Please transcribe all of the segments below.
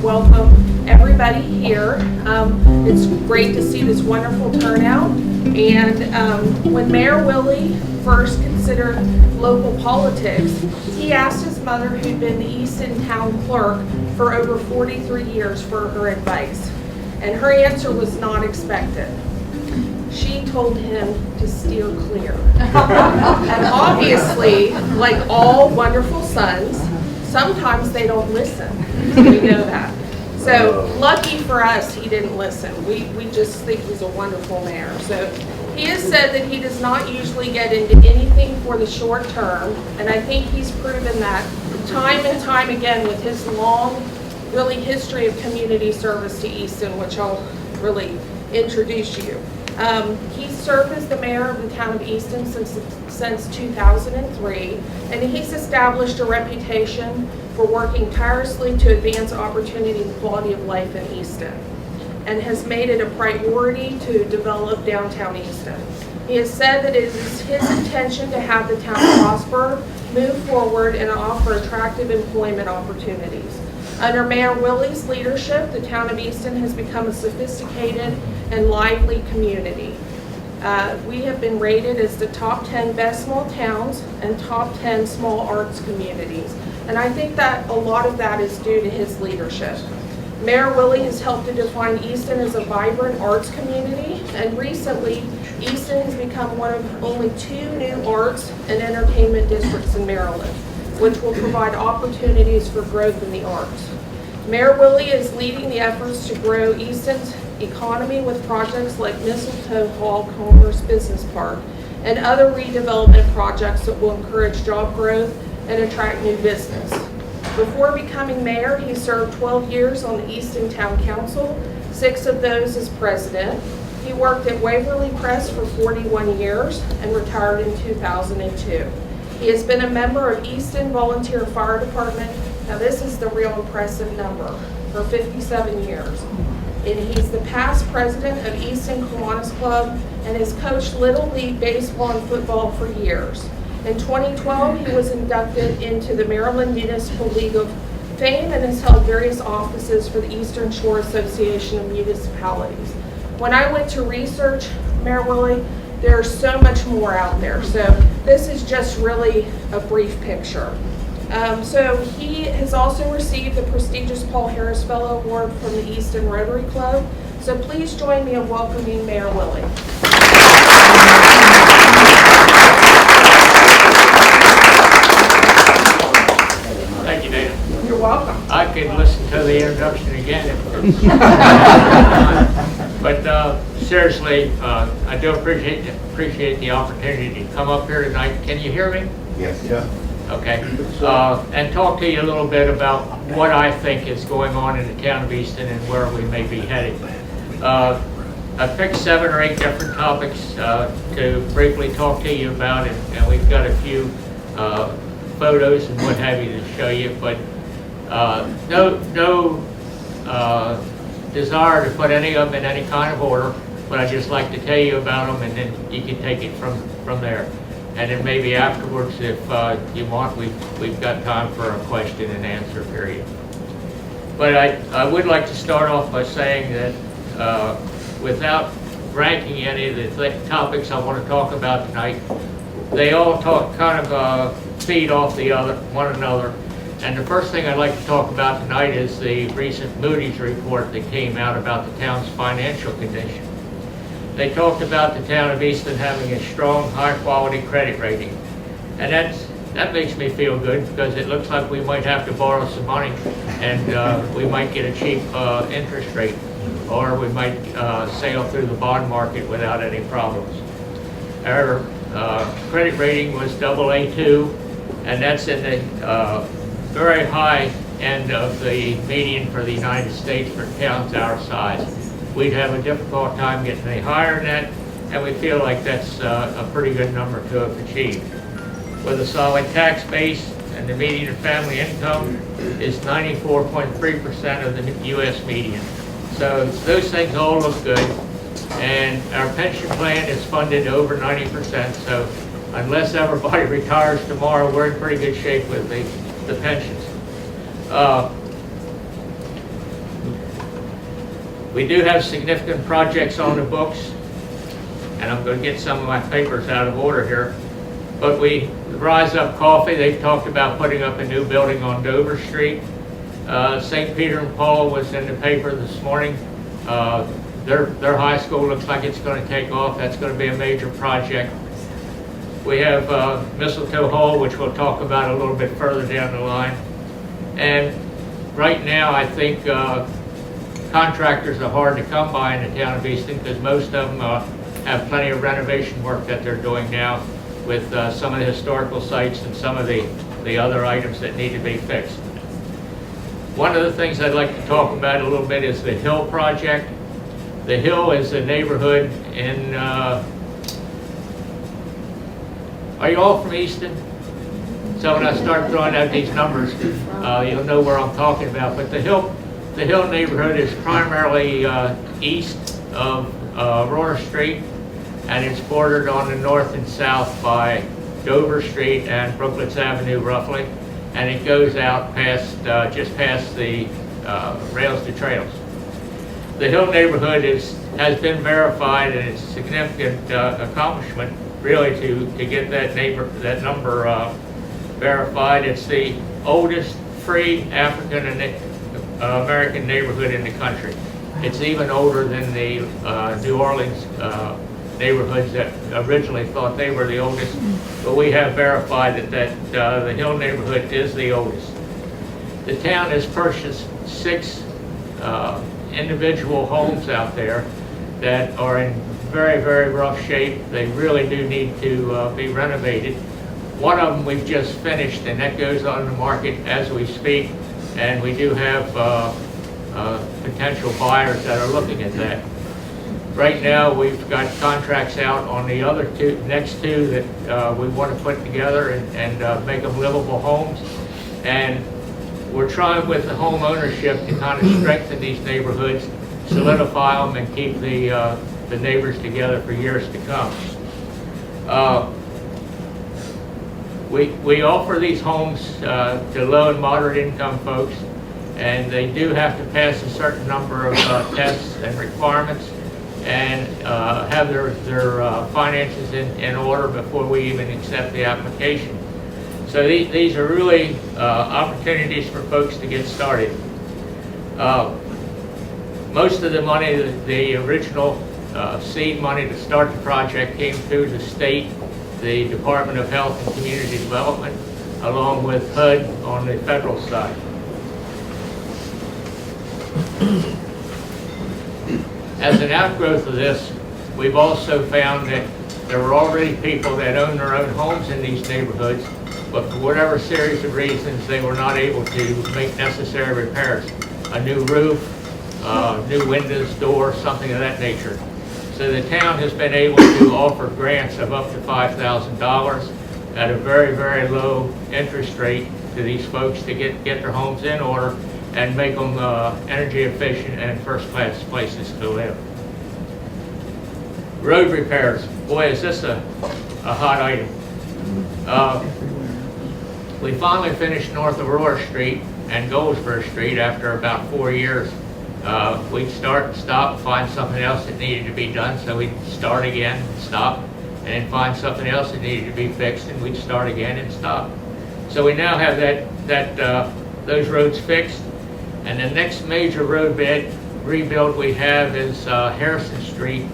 welcome everybody here. It's great to see this wonderful turnout. And when Mayor Willey first considered local politics, he asked his mother, who'd been the Easton town clerk for over 43 years, for her advice. And her answer was not expected. She told him to steer clear. And obviously, like all wonderful sons, sometimes they don't listen. We know that. So lucky for us, he didn't listen. We just think he's a wonderful mayor. So he has said that he does not usually get into anything for the short term, and I think he's proven that time and time again with his long, really history of community service to Easton, which I'll really introduce you. He served as the mayor of the town of Easton since 2003, and he's established a reputation for working tirelessly to advance opportunity and quality of life in Easton, and has made it a priority to develop downtown Easton. He has said that it is his intention to have the town prosper, move forward, and offer attractive employment opportunities. Under Mayor Willey's leadership, the town of Easton has become a sophisticated and lively community. We have been rated as the top 10 best small towns and top 10 small arts communities. And I think that a lot of that is due to his leadership. Mayor Willey has helped to define Easton as a vibrant arts community, and recently, Easton has become one of only 2 new arts and entertainment districts in Maryland, which will provide opportunities for growth in the arts. Mayor Willey is leading the efforts to grow Easton's economy with projects like Mistletoe Hall Commerce Business Park and other redevelopment projects that will encourage job growth and attract new business. Before becoming mayor, he served 12 years on the Easton Town Council, 6 of those as president. He worked at Waverly Press for 41 years and retired in 2002. He has been a member of Easton Volunteer Fire Department. Now this is the real impressive number, for 57 years. And he's the past president of Easton Kiwanis Club and has coached Little League baseball and football for years. In 2012, he was inducted into the Maryland Municipal League of Fame and has held various offices for the Eastern Shore Association of Municipalities. When I went to research Mayor Willey, there's so much more out there. So this is just really a brief picture. So he has also received the prestigious Paul Harris Fellow Award from the Easton Rotary Club. So please join me in welcoming Mayor Willey. Thank you, Dana. You're welcome. I could listen to the introduction again. But seriously, I do appreciate the opportunity to come up here tonight. Can you hear me? Yes. Yeah. Okay. And talk to you a little bit about what I think is going on in the town of Easton and where we may be headed. I picked 7 or 8 different topics to briefly talk to you about, and we've got a few photos and what have you to show you, but no desire to put any of them in any kind of order, but I'd just like to tell you about them, and then you can take it from there. And then maybe afterwards, if you want, we've got time for a question and answer period. But I would like to start off by saying that without ranking any of the topics I want to talk about tonight, they all kind of feed off one another. And the first thing I'd like to talk about tonight is the recent Moody's report that came out about the town's financial condition. They talked about the town of Easton having a strong, high-quality credit rating. And that makes me feel good, because it looks like we might have to borrow some money, and we might get a cheap interest rate, or we might sail through the bond market without any problems. Our credit rating was AA2, and that's in the very high end of the median for the United States for towns our size. We'd have a difficult time getting any higher than that, and we feel like that's a pretty good number to have achieved. With a solid tax base, and the median family income is 94.3% of the U.S. median. So those things all look good, and our pension plan is funded over 90%, so unless everybody retires tomorrow, we're in pretty good shape with the pensions. We do have significant projects on the books, and I'm going to get some of my papers out of order here. But Rise Up Coffee, they've talked about putting up a new building on Dover Street. St. Peter and Paul was in the paper this morning. Their high school looks like it's going to take off. That's going to be a major project. We have Mistletoe Hall, which we'll talk about a little bit further down the line. And right now, I think contractors are hard to come by in the town of Easton because most of them have plenty of renovation work that they're doing now with some of the historical sites and some of the other items that need to be fixed. One of the things I'd like to talk about a little bit is the Hill project. The Hill is a neighborhood in, are you all from Easton? So when I start throwing out these numbers, you'll know where I'm talking about. But the Hill neighborhood is primarily east of Aurora Street, and it's bordered on the north and south by Dover Street and Brooklets Avenue roughly, and it goes out past, just past the rails to trails. The Hill neighborhood has been verified, and it's a significant accomplishment really to get that number verified. It's the oldest free African American neighborhood in the country. It's even older than the New Orleans neighborhoods that originally thought they were the oldest, but we have verified that the Hill neighborhood is the oldest. The town has purchased 6 individual homes out there that are in very, very rough shape. They really do need to be renovated. One of them we've just finished, and that goes on the market as we speak, and we do have potential buyers that are looking at that. Right now, we've got contracts out on the other next two that we want to put together and make them livable homes. And we're trying with the home ownership to kind of strengthen these neighborhoods, solidify them, and keep the neighbors together for years to come. We offer these homes to low and moderate income folks, and they do have to pass a certain number of tests and requirements and have their finances in order before we even accept the application. So these are really opportunities for folks to get started. Most of the money, the original seed money to start the project came through the state, the Department of Health and Community Development, along with HUD on the federal side. As an outgrowth of this, we've also found that there were already people that own their own homes in these neighborhoods, but for whatever series of reasons, they were not able to make necessary repairs. A new roof, new windows, doors, something of that nature. So the town has been able to offer grants of up to $5,000 at a very, very low interest rate to these folks to get their homes in order and make them energy efficient and first-class places to live. Road repairs. Boy, is this a hot item. We finally finished north of Aurora Street and Goldsboro Street after about 4 years. We'd start and stop, find something else that needed to be done, so we'd start again, stop, and then find something else that needed to be fixed, and we'd start again and stop. So we now have those roads fixed. And the next major road bed rebuild we have is Harrison Street,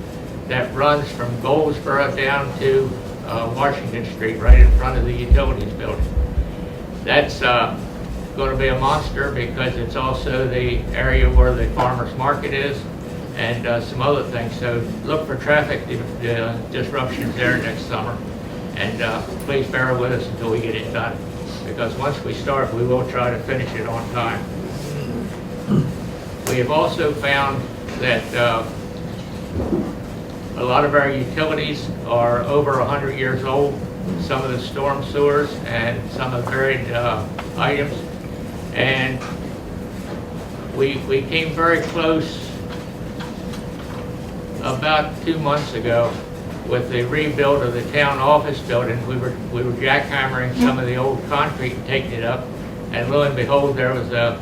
that runs from Goldsboro down to Washington Street, right in front of the utilities building. That's going to be a monster because it's also the area where the farmers market is and some other things. So look for traffic disruptions there next summer. And please bear with us until we get it done, because once we start, we will try to finish it on time. We have also found that a lot of our utilities are over 100 years old, some of the storm sewers and some of the buried items. And we came very close about 2 months ago with the rebuild of the town office building. We were jackhammering some of the old concrete and taking it up, and lo and behold, there was a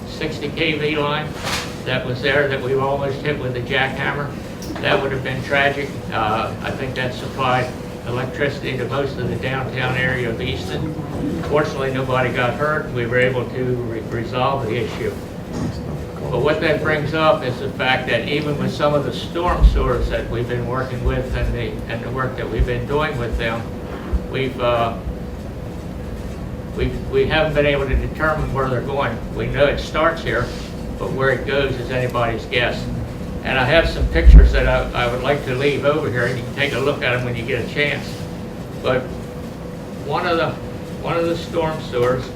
60 kV line that was there that we almost hit with a jackhammer. That would have been tragic. I think that supplied electricity to most of the downtown area of Easton. Fortunately, nobody got hurt. We were able to resolve the issue. But what that brings up is the fact that even with some of the storm sewers that we've been working with and the work that we've been doing with them, we haven't been able to determine where they're going. We know it starts here, but where it goes is anybody's guess. And I have some pictures that I would like to leave over here, and you can take a look at them when you get a chance. But one of the storm sewers,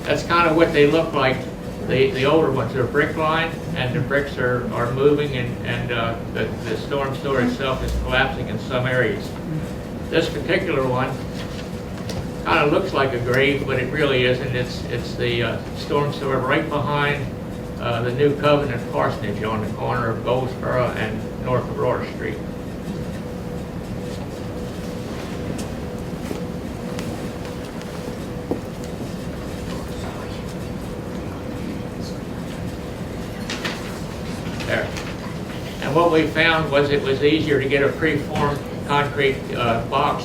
that's kind of what they look like. The older ones are brick lined, and the bricks are moving, and the storm sewer itself is collapsing in some areas. This particular one kind of looks like a grave, but it really isn't. It's the storm sewer right behind the New Covenant parsonage on the corner of Goldsboro and North Aurora Street. There. And what we found was it was easier to get a preformed concrete box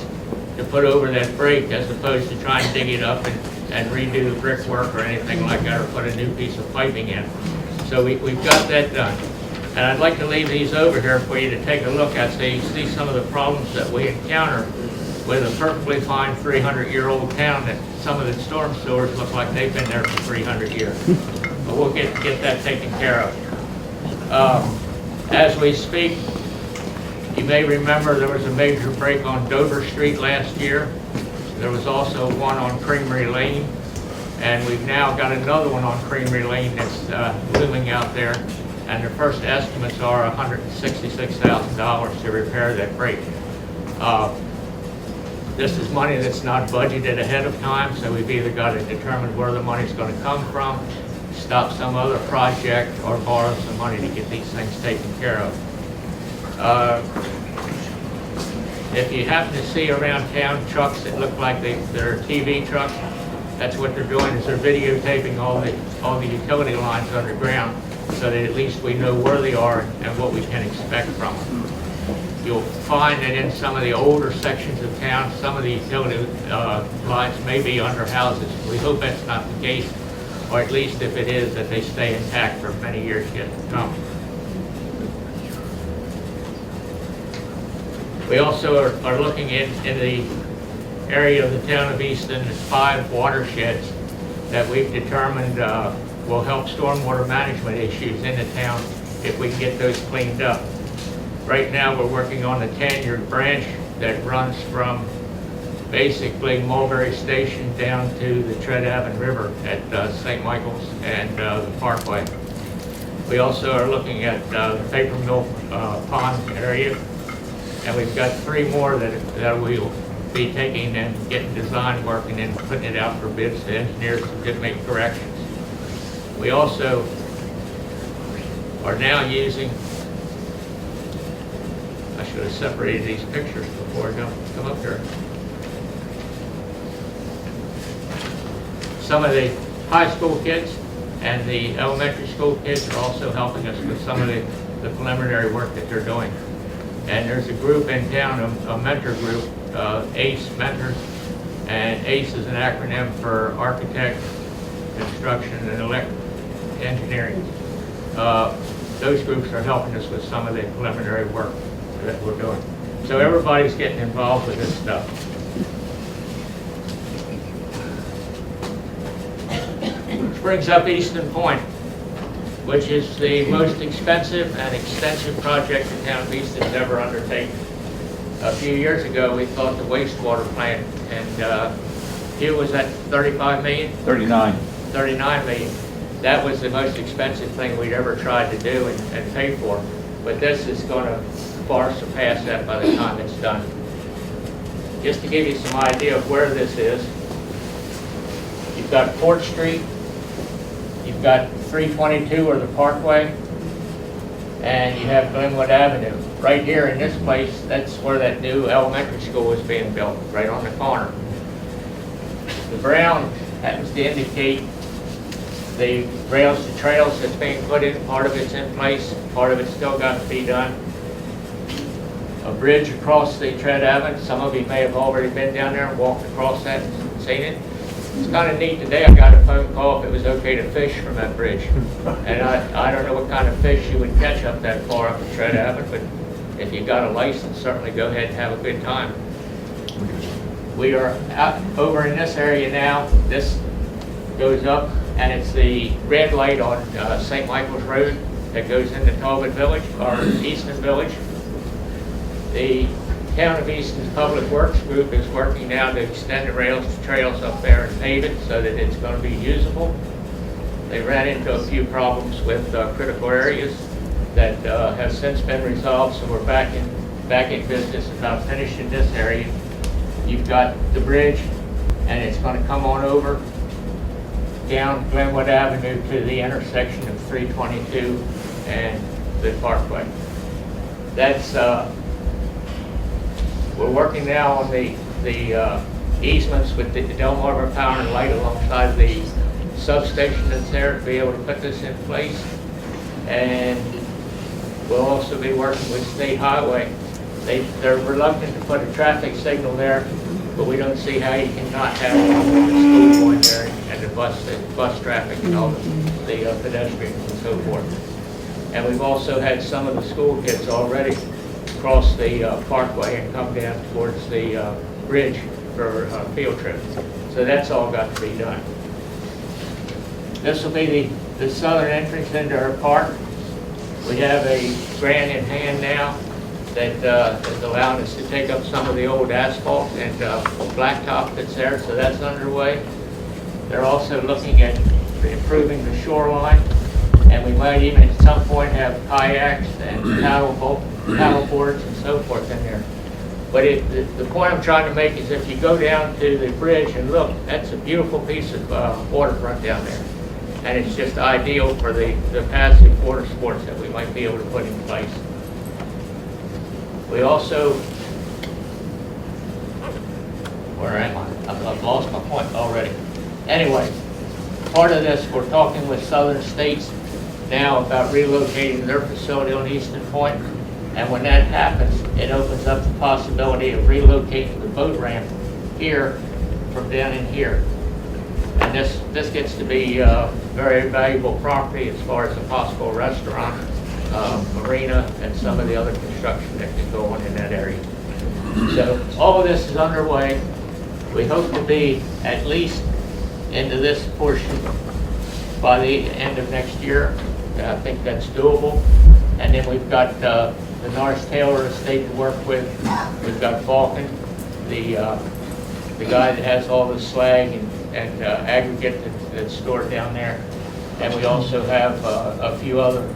to put over that break as opposed to trying to dig it up and redo the brickwork or anything like that, or put a new piece of piping in. So we've got that done. And I'd like to leave these over here for you to take a look at so you can see some of the problems that we encounter with a perfectly fine 300-year-old town that some of the storm sewers look like they've been there for 300 years. But we'll get that taken care of. As we speak, you may remember there was a major break on Dover Street last year. There was also one on Creamery Lane, and we've now got another one on Creamery Lane that's looming out there, and the first estimates are $166,000 to repair that break. This is money that's not budgeted ahead of time, so we've either got to determine where the money's going to come from, stop some other project, or borrow some money to get these things taken care of. If you happen to see around town trucks that look like they're TV trucks, that's what they're doing, is they're videotaping all the utility lines underground so that at least we know where they are and what we can expect from them. You'll find that in some of the older sections of town, some of the utility lines may be under houses. We hope that's not the case, or at least if it is, that they stay intact for many years yet to come. We also are looking in the area of the town of Easton, 5 watersheds that we've determined will help stormwater management issues in the town if we can get those cleaned up. Right now we're working on the Tanyard branch that runs from basically Mulberry Station down to the Tread Haven River at St. Michael's and the Parkway. We also are looking at the Paper Mill Pond area. And we've got 3 more that we'll be taking and getting design work and then putting it out for bids to engineers to make corrections. We also are now using, I should have separated these pictures before I come up here. Some of the high school kids and the elementary school kids are also helping us with some of the preliminary work that they're doing. And there's a group in town, a mentor group, ACE Mentors, and ACE is an acronym for Architect, Construction, and Engineering. Those groups are helping us with some of the preliminary work that we're doing. So everybody's getting involved with this stuff. Which brings up Easton Point, which is the most expensive and extensive project the town of Easton has ever undertaken. A few years ago, we thought the wastewater plant, and it was at 35 million? 39. 39 million. That was the most expensive thing we'd ever tried to do and pay for. But this is going to far surpass that by the time it's done. Just to give you some idea of where this is, you've got Port Street, you've got 322 or the Parkway, and you have Glenwood Avenue. Right here in this place, that's where that new elementary school is being built, right on the corner. The brown happens to indicate The rails to trails that's being put in, part of it's in place, part of it's still got to be done. A bridge across the Tread Avenue, some of you may have already been down there and walked across that and seen it. It's kind of neat. Today I got a phone call if it was okay to fish from that bridge. And I don't know what kind of fish you would catch up that far up the Tread Avenue, but if you got a license, certainly go ahead and have a good time. We are out over in this area now. This goes up, and it's the red light on St. Michael's Road that goes into Talbot Village, or Easton Village. The Town of Easton's Public Works Group is working now to extend the rails to trails up there and pave it so that it's going to be usable. They ran into a few problems with critical areas that have since been resolved, so we're back in business about finishing this area. You've got the bridge, and it's going to come on over down Glenwood Avenue to the intersection of 322 and the Parkway. That's we're working now on the easements with the Delmarva Power and Light alongside the substation that's there to be able to put this in place. And we'll also be working with State Highway. They're reluctant to put a traffic signal there, but we don't see how you can not have the school going there and the bus traffic and all the pedestrians and so forth. And we've also had some of the school kids already cross the parkway and come down towards the bridge for field trips. So that's all got to be done. This will be the southern entrance into our park. We have a grant in hand now that is allowing us to take up some of the old asphalt and blacktop that's there, so that's underway. They're also looking at improving the shoreline, and we might even at some point have kayaks and paddle boards and so forth in there. But the point I'm trying to make is if you go down to the bridge and look, that's a beautiful piece of waterfront down there. And it's just ideal for the passive water sports that we might be able to put in place. We also, where am I? I've lost my point already. Anyway, part of this, we're talking with Southern States now about relocating their facility on Easton Point. And when that happens, it opens up the possibility of relocating the boat ramp here from down in here. And this gets to be very valuable property as far as a possible restaurant, marina, and some of the other construction that can go on in that area. So all of this is underway. We hope to be at least into this portion by the end of next year. I think that's doable. And then we've got the Norris Taylor estate to work with. We've got Vulcan, the guy that has all the slag and aggregate that's stored down there. And we also have a few other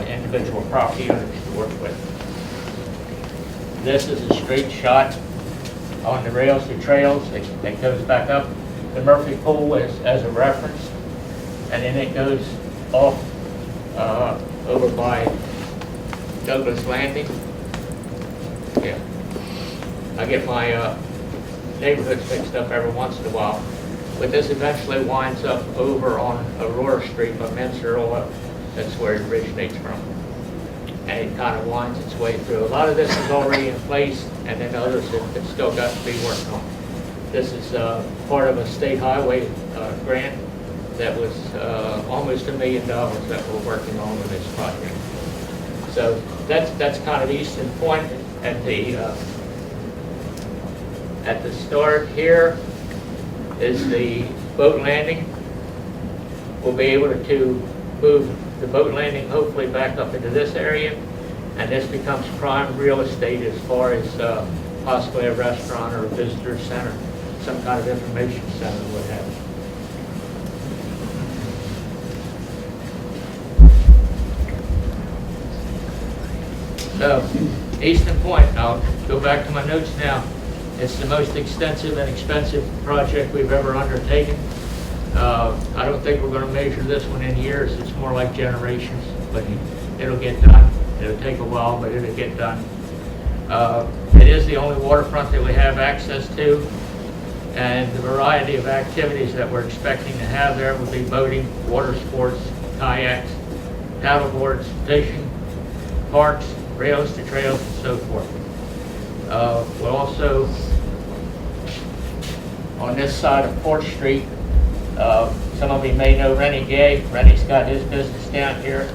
individual property owners to work with. This is a straight shot on the rails to trails that goes back up the Murphy Pool as a reference. And then it goes off over by Douglas Landing. Yeah, I get my neighborhoods mixed up every once in a while. But this eventually winds up over on Aurora Street by Menser Oil. That's where it originates from. And it kind of winds its way through. A lot of this is already in place, and then others have still got to be worked on. This is part of a state highway grant that was almost $1 million that we're working on with this project. So that's kind of Easton Point at the start here is the boat landing. We'll be able to move the boat landing hopefully back up into this area, and this becomes prime real estate as far as possibly a restaurant or a visitor center, some kind of information center, what have you. So, Easton Point, I'll go back to my notes now. It's the most extensive and expensive project we've ever undertaken. I don't think we're going to measure this one in years. It's more like generations, but it'll get done. It'll take a while, but it'll get done. It is the only waterfront that we have access to. And the variety of activities that we're expecting to have there would be boating, water sports, kayaks, paddle boards, fishing, parks, rails to trails, and so forth. We'll also, on this side of Port Street, some of you may know Rennie Gay. Rennie's got his business down here.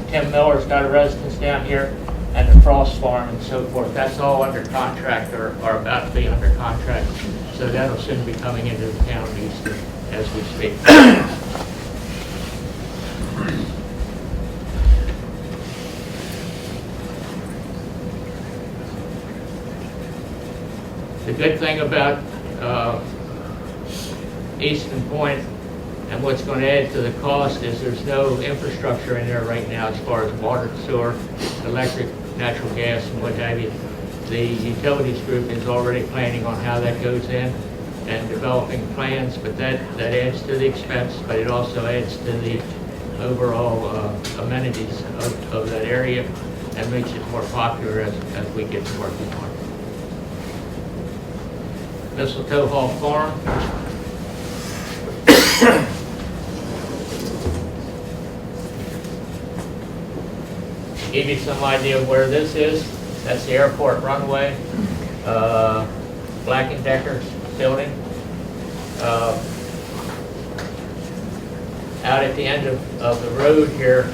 Tim Miller's got a residence down here, and the Frost Farm and so forth. That's all under contract or about to be under contract. So that'll soon be coming into the town of Easton as we speak. The good thing about Easton Point and what's going to add to the cost is there's no infrastructure in there right now as far as water, sewer, electric, natural gas, and what have you. The utilities group is already planning on how that goes in and developing plans, but that adds to the expense, but it also adds to the overall amenities of that area and makes it more popular as we get to working on it. Mistletoe Hall Farm. Give you some idea of where this is. That's the airport runway, Black & Decker's building. Out at the end of the road here,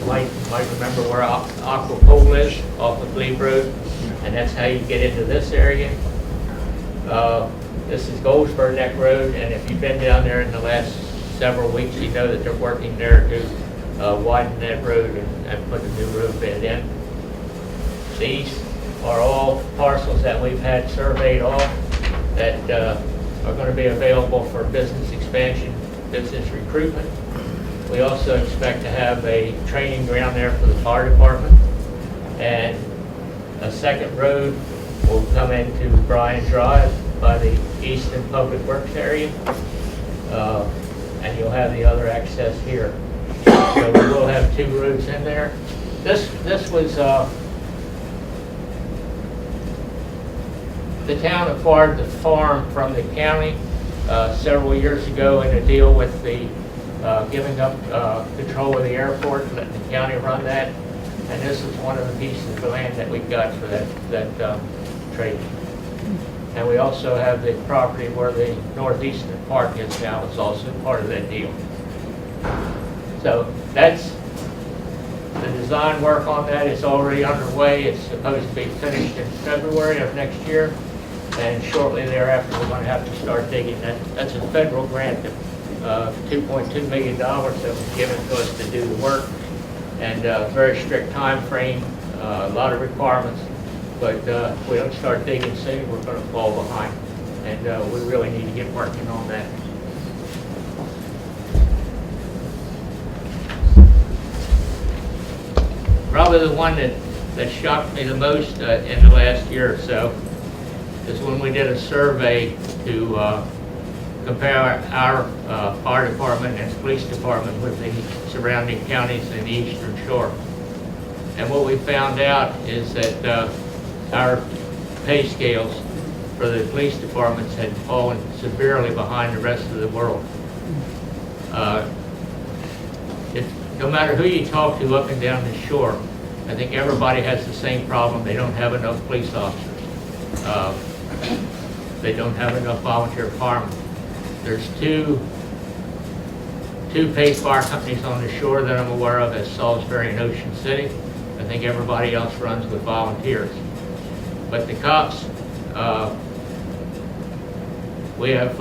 you might remember where Aqua Pole is off of Glebe Road, and that's how you get into this area. This is Goldsboro Neck Road, and if you've been down there in the last several weeks, you know that they're working there to widen that road and put a new road bed in. These are all parcels that we've had surveyed off that are going to be available for business expansion, business recruitment. We also expect to have a training ground there for the fire department, and a second road will come into Bryan Drive by the Easton Public Works area, and you'll have the other access here. So we will have two roads in there. This was the town acquired the farm from the county several years ago in a deal with the giving up control of the airport and letting the county run that. And this is one of the pieces of land that we got for that trade. And we also have the property where the Northeastern Park is now. It's also part of that deal. So that's the design work on that is already underway. It's supposed to be finished in February of next year. And shortly thereafter, we're going to have to start digging. That's a federal grant of $2.2 million that was given to us to do the work. And a very strict time frame, a lot of requirements. But if we don't start digging soon, we're going to fall behind. And we really need to get working on that. Probably the one that shocked me the most in the last year or so is when we did a survey to compare our fire department and police department with the surrounding counties in the Eastern Shore. And what we found out is that our pay scales for the police departments had fallen severely behind the rest of the world. No matter who you talk to up and down the shore, I think everybody has the same problem. They don't have enough police officers. They don't have enough volunteer firemen. There's two paid fire companies on the shore that I'm aware of as Salisbury and Ocean City. I think everybody else runs with volunteers. But the cops, we have,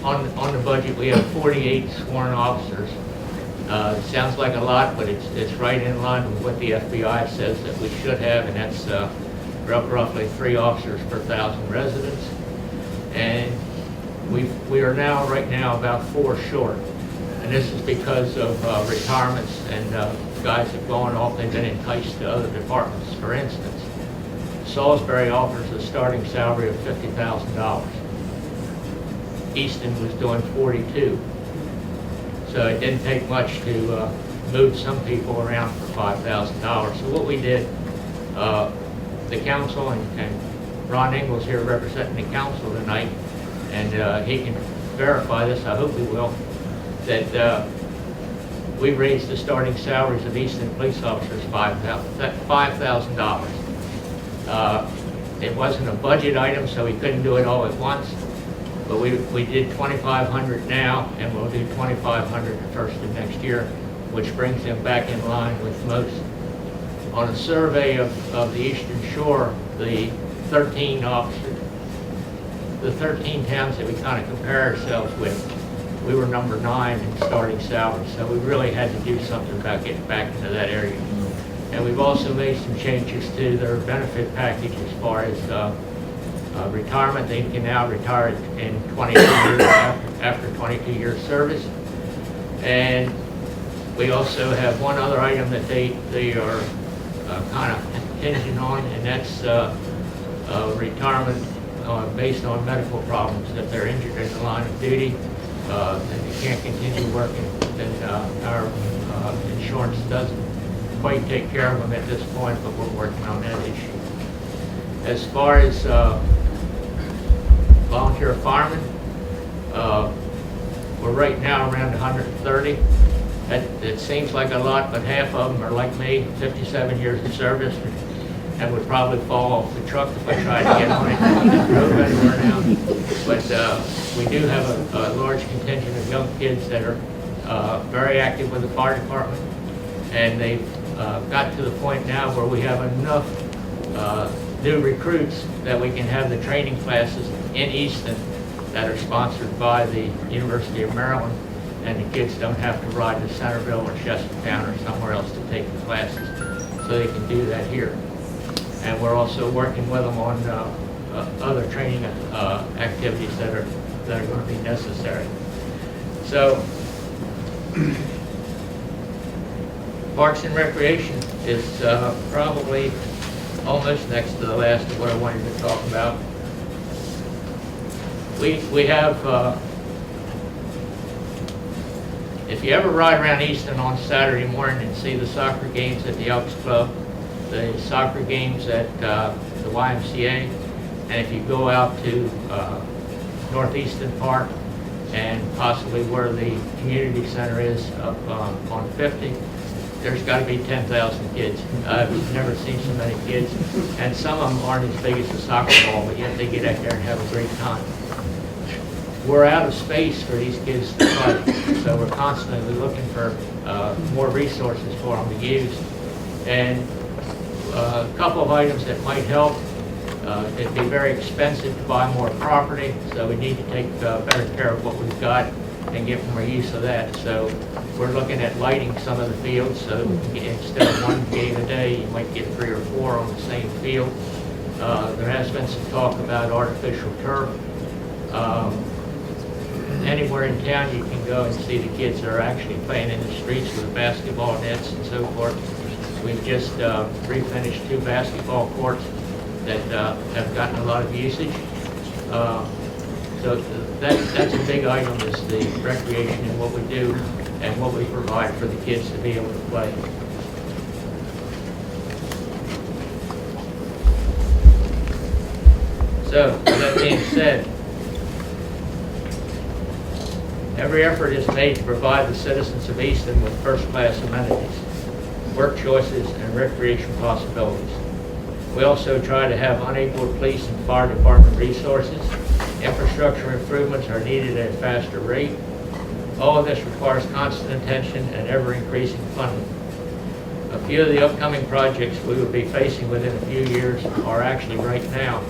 on the budget, we have 48 sworn officers. It sounds like a lot, but it's right in line with what the FBI says that we should have, and that's roughly 3 officers per 1,000 residents. And we are now, right now, about 4 short. And this is because of retirements and guys have gone off, they've been enticed to other departments. For instance, Salisbury offers a starting salary of $50,000. Easton was doing 42. So it didn't take much to move some people around for $5,000. So what we did, the council, and Ron Ingles here representing the council tonight, and he can verify this, I hope he will, that we raised the starting salaries of Easton police officers $5,000. It wasn't a budget item, so we couldn't do it all at once, but we did $2,500 now, and we'll do $2,500 the first of next year, which brings them back in line with most. On a survey of the Eastern Shore, the 13 towns that we kind of compare ourselves with, we were number 9 in starting salary, so we really had to do something about getting back into that area. And we've also made some changes to their benefit package as far as retirement. They can now retire in 22 years after 22 years service. And we also have one other item that they are kind of contingent on, and that's retirement based on medical problems. If they're injured in the line of duty and they can't continue working, then our insurance doesn't quite take care of them at this point, but we're working on that issue. As far as volunteer firemen, we're right now around 130. It seems like a lot, but half of them are like me, 57 years of service, and would probably fall off the truck if I tried to get on it and drove anywhere now. But we do have a large contingent of young kids that are very active with the fire department, and they've got to the point now where we have enough new recruits that we can have the training classes in Easton that are sponsored by the University of Maryland, and the kids don't have to ride to Centerville or Chestertown or somewhere else to take the classes, so they can do that here. And we're also working with them on other training activities that are going to be necessary. So, Parks and Recreation is probably almost next to the last of what I wanted to talk about. We have, if you ever ride around Easton on Saturday morning and see the soccer games at the Elks Club, the soccer games at the YMCA, and if you go out to Northeastern Park and possibly where the community center is up on 50, there's got to be 10,000 kids. I've never seen so many kids, and some of them aren't as big as a soccer ball, but yet they get out there and have a great time. We're out of space for these kids to play, so we're constantly looking for more resources for them to use. And a couple of items that might help. It'd be very expensive to buy more property, so we need to take better care of what we've got and get more use of that. So we're looking at lighting some of the fields, so instead of one game a day, you might get 3 or 4 on the same field. There has been some talk about artificial turf. Anywhere in town you can go and see the kids that are actually playing in the streets with basketball nets and so forth. We've just refinished 2 basketball courts that have gotten a lot of usage. So that's a big item, is the recreation and what we do and what we provide for the kids to be able to play. So, with that being said, every effort is made to provide the citizens of Easton with first-class amenities, work choices, and recreation possibilities. We also try to have unequaled police and fire department resources. Infrastructure improvements are needed at a faster rate. All of this requires constant attention and ever-increasing funding. A few of the upcoming projects we will be facing within a few years are actually right now.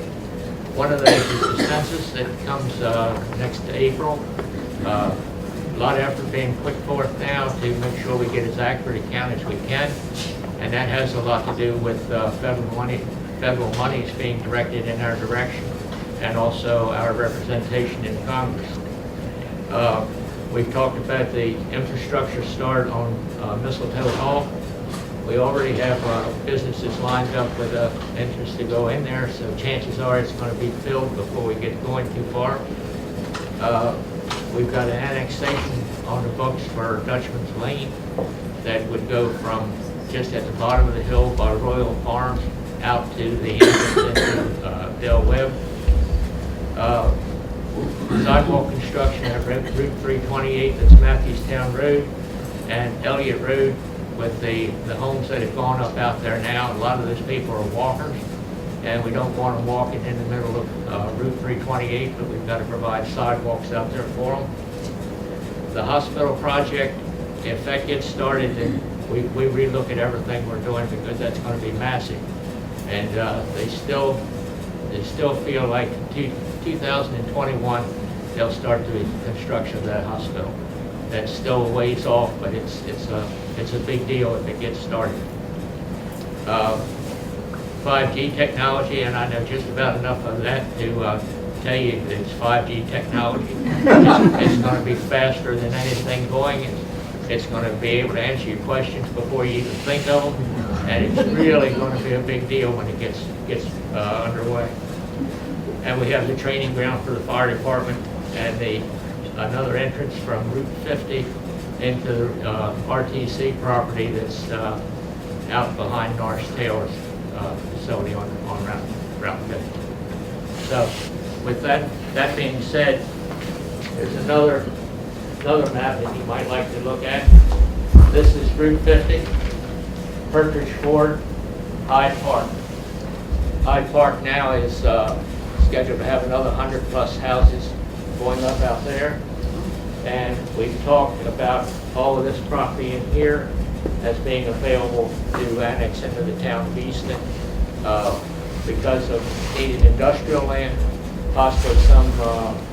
One of those is the census that comes next April. A lot of effort being put forth now to make sure we get as accurate a count as we can, and that has a lot to do with federal monies being directed in our direction, and also our representation in Congress. We've talked about the infrastructure start on Mistletoe Hall. We already have businesses lined up with interest to go in there, so chances are it's going to be filled before we get going too far. We've got an annexation on the books for Dutchman's Lane that would go from just at the bottom of the hill by Royal Farms out to the entrance into Del Webb. Sidewalk construction at Route 328, that's Matthewstown Road, and Elliott Road, with the homes that have gone up out there now. A lot of those people are walkers, and we don't want them walking in the middle of Route 328, but we've got to provide sidewalks out there for them. The hospital project, if that gets started, then we relook at everything we're doing, because that's going to be massive. And they still feel like 2021 they'll start the construction of that hospital. That's still a ways off, but it's a big deal if it gets started. 5G technology, and I know just about enough of that to tell you that it's 5G technology. It's going to be faster than anything going. It's going to be able to answer your questions before you even think of them, and it's really going to be a big deal when it gets underway. And we have the training ground for the fire department, and another entrance from Route 50 into the RTC property that's out behind Norris Taylor's facility on Route 50. So with that being said, there's another map that you might like to look at. This is Route 50, Partridge Ford, Hyde Park. Hyde Park now is scheduled to have another 100+ houses going up out there. And we've talked about all of this property in here as being available to annex into the town of Easton because of needed industrial land, possibly some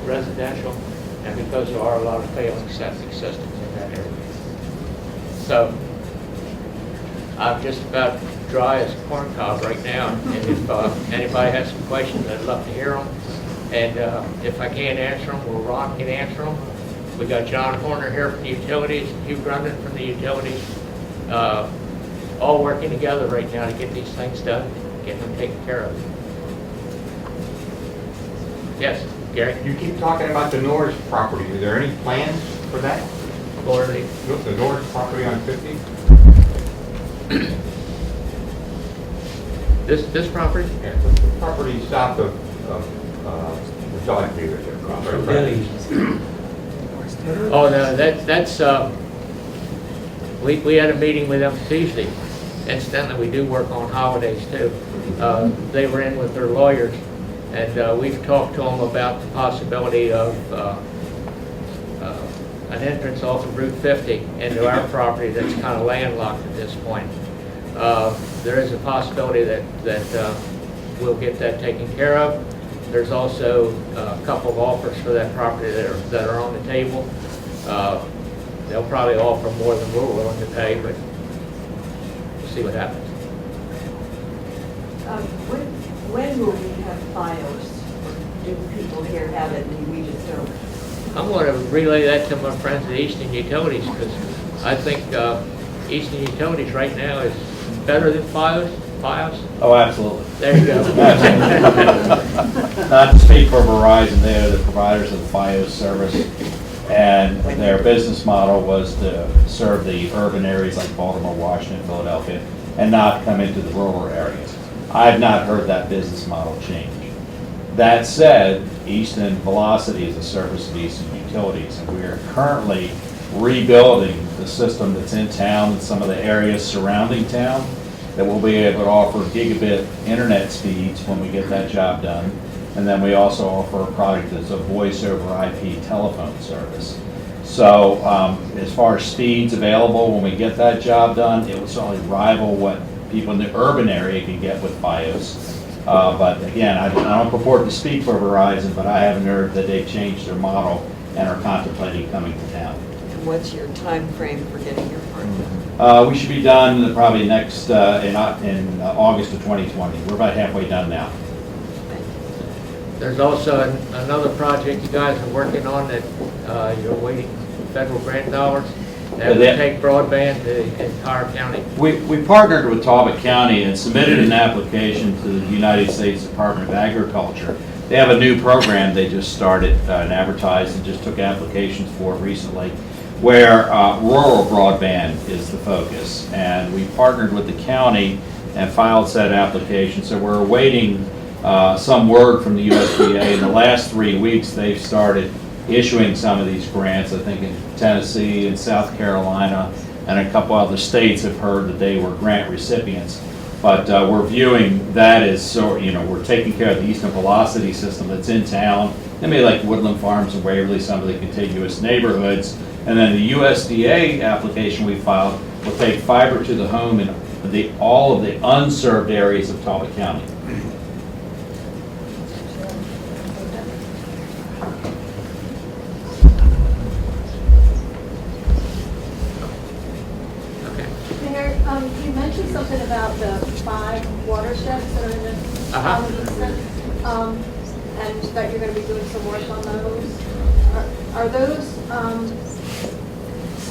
residential, and because there are a lot of failing septic systems in that area. So I'm just about dry as a corn cob right now, and if anybody has some questions, I'd love to hear them. And if I can't answer them, well, Ron can answer them. We got John Horner here from the utilities, Hugh Grundon from the utilities, all working together right now to get these things done, get them taken care of. Yes, Gary? You keep talking about the Norris property. Are there any plans for that? Or the Norris property on 50? This property? Yeah, the property south of the dog dealership. Oh, no, that's, we had a meeting with them Tuesday. Incidentally, we do work on holidays too. They were in with their lawyers, and we've talked to them about the possibility of an entrance off of Route 50 into our property that's kind of landlocked at this point. There is a possibility that we'll get that taken care of. There's also a couple of offers for that property that are on the table. They'll probably offer more than we're willing to pay, but we'll see what happens. When will we have FiOS? Do people here have it and we just don't? I'm going to relay that to my friends at Easton Utilities, because I think Easton Utilities right now is better than FiOS. Oh, absolutely. There you go. Not to speak for Verizon, they are the providers of the FiOS service, and their business model was to serve the urban areas like Baltimore, Washington, Philadelphia, and not come into the rural areas. I've not heard that business model change. That said, Easton Velocity is a service of Easton Utilities, and we are currently rebuilding the system that's in town and some of the areas surrounding town, that we'll be able to offer gigabit internet speeds when we get that job done. And then we also offer a product that's a voice over IP telephone service. So as far as speeds available when we get that job done, it will certainly rival what people in the urban area can get with FiOS. But again, I don't purport to speak for Verizon, but I haven't heard that they've changed their model and are contemplating coming to town. And what's your time frame for getting your part done? We should be done probably next in August of 2020. We're about halfway done now. There's also another project you guys are working on that you're waiting federal grant dollars that would take broadband to the entire county. We partnered with Talbot County and submitted an application to the United States Department of Agriculture. They have a new program they just started and advertised and just took applications for recently, where rural broadband is the focus. And we partnered with the county and filed said application. So we're awaiting some word from the USDA. In the last 3 weeks, they've started issuing some of these grants. I think in Tennessee and South Carolina and a couple other states have heard that they were grant recipients. But we're viewing that as, so, we're taking care of the Easton Velocity system that's in town, maybe like Woodland Farms and Waverly, some of the contiguous neighborhoods. And then the USDA application we filed will take fiber to the home in all of the unserved areas of Talbot County. Mayor, you mentioned something about the 5 watersheds that are in the town of Easton, and that you're going to be doing some work on those. Are those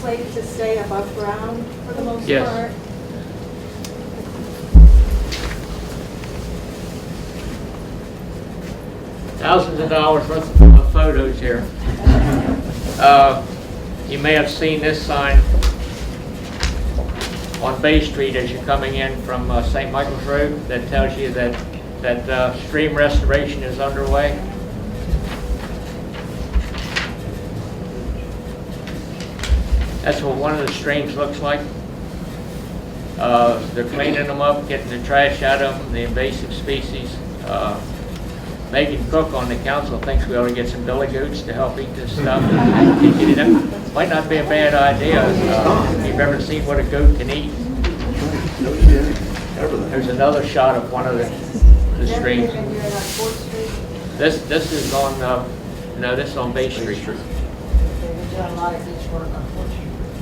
slated to stay above ground for the most Yes. part? Thousands of dollars worth of photos here. You may have seen this sign on Bay Street as you're coming in from St. Michael's Road that tells you that stream restoration is underway. That's what one of the streams looks like. They're cleaning them up, getting the trash out of them, the invasive species. Megan Cook on the council thinks we ought to get some billy goats to help eat this stuff. Might not be a bad idea. If you've ever seen what a goat can eat. There's another shot of one of the streams. This is on this is on Bay Street.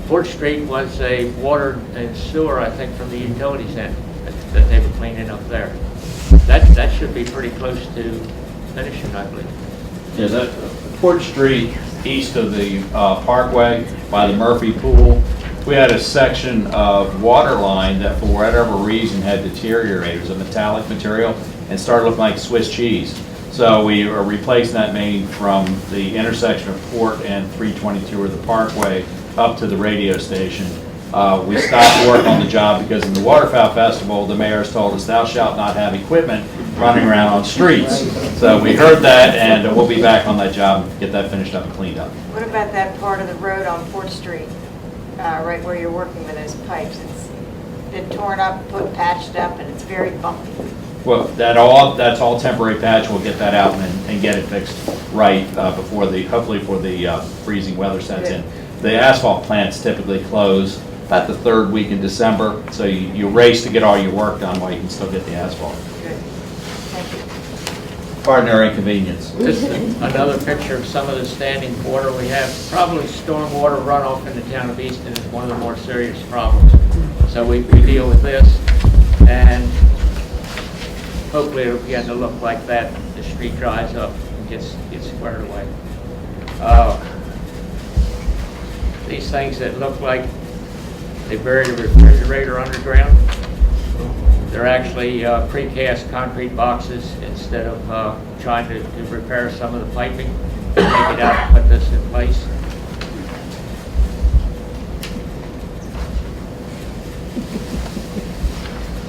Fort Street was a water and sewer, I think, from the utilities end that they were cleaning up there. That should be pretty close to finishing, I believe. Yeah, that Fort Street east of the Parkway by the Murphy Pool, we had a section of water line that for whatever reason had deteriorated. It was a metallic material and started looking like Swiss cheese. So we are replacing that main from the intersection of Fort and 322 or the Parkway up to the radio station. We stopped work on the job because in the Waterfowl Festival, the mayor has told us, "Thou shalt not have equipment running around on streets." So we heard that, and we'll be back on that job and get that finished up and cleaned up. What about that part of the road on 4th Street, right where you're working with those pipes? It's been torn up, patched up, and it's very bumpy. Well, that's all temporary patch. We'll get that out and get it fixed right hopefully for the freezing weather sets in. The asphalt plants typically close about the 3rd week in December, so you race to get all your work done while you can still get the asphalt. Good. Thank you. Pardon our inconvenience. This is another picture of some of the standing water we have. Probably stormwater runoff in the town of Easton is one of the more serious problems. So we deal with this, and hopefully it'll begin to look like that. The street dries up and gets squared away. These things that look like they buried a refrigerator underground, they're actually precast concrete boxes instead of trying to repair some of the piping. Take it out and put this in place.